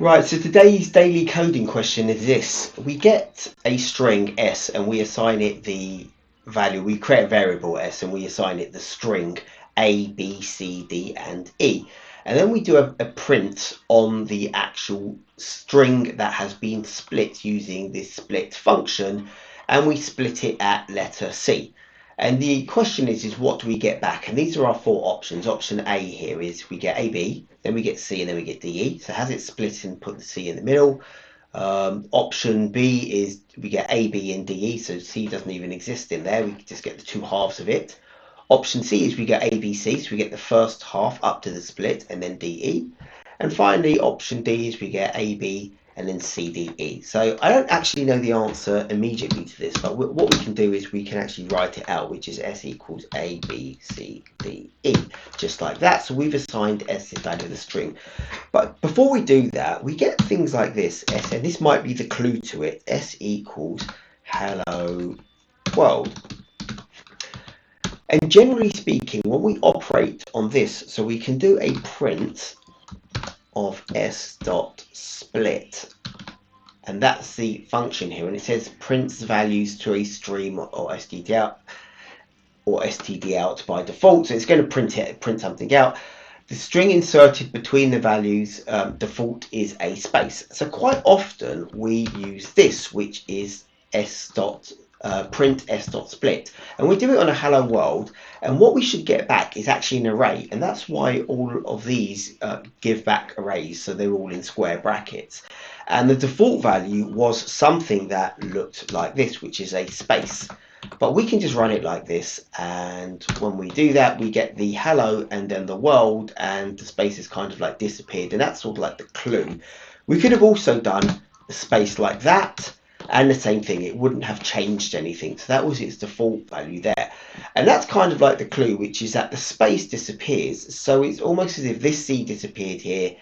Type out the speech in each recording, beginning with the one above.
Right, so today's daily coding question is this. We get a string S and we assign it the value. We create a variable S and we assign it the string A, B, C, D, and E. And then we do a print on the actual string that has been split using this split function, and we split it at letter C. And the question is what do we get back? And these are our four options. Option A here is we get AB, then we get C, and then we get DE. So has it split and put the C in the middle? Option B is we get A, B, and DE, so C doesn't even exist in there. We just get the two halves of it. Option C is we get ABC, so we get the first half up to the split, and then DE. And finally, option D is we get AB and then CDE. So I don't actually know the answer immediately to this, but what we can do is we can actually write it out, which is S equals A, B, C, D, E, just like that. So we've assigned S the value of the string. But before we do that, we get things like this, S, and this might be the clue to it. S equals hello world. And generally speaking, when we operate on this, so we can do a print of s dot split, and that's the function here, and it says prints values to a stream or std out by default, so it's going to print something out. The string inserted between the values default is a space, so quite often we use this, which is print s dot split, and we do it on a hello world, and what we should get back is actually an array, and that's why all of these give back arrays, so they're all in square brackets. And the default value was something that looked like this, which is a space, but we can just run it like this, and when we do that we get the hello and then the world, and the space is kind of like disappeared, and that's sort of like the clue. We could have also done a space like that, and the same thing, it wouldn't have changed anything, so that was its default value there. And that's kind of like the clue, which is that the space disappears, so it's almost as if this C disappeared here,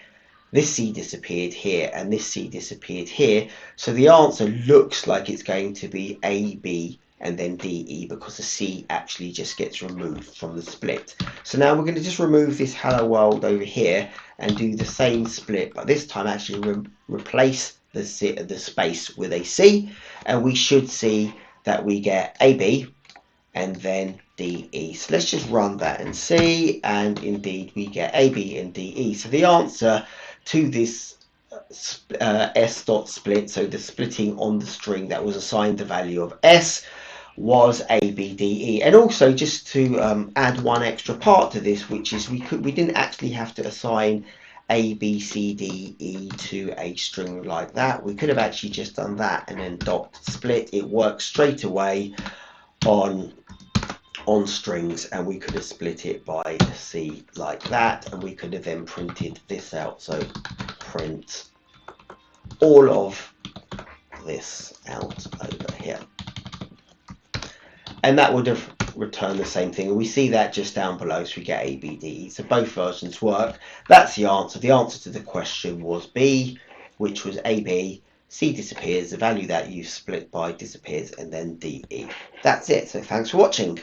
this C disappeared here, and this C disappeared here, so the answer looks like it's going to be A, B, and then DE, because the C actually just gets removed from the split. So now we're going to just remove this hello world over here and do the same split, but this time actually replace the space with a C, and we should see that we get AB and then DE. So let's just run that and see, and indeed we get AB and DE. So the answer to this S dot split, so the splitting on the string that was assigned the value of S, was ABDE. And also, just to add one extra part to this, which is we didn't actually have to assign A, B, C, D, E to a string like that. We could have actually just done that and then dot split. It works straight away on strings, and we could have split it by C like that, and we could have then printed this out. So print all of this out over here, and that would have returned the same thing, and we see that just down below, so we get ABD. So both versions work. That's the answer. The answer to the question was B, which was AB. C disappears, the value that you split by disappears, and then DE. That's it. So thanks for watching.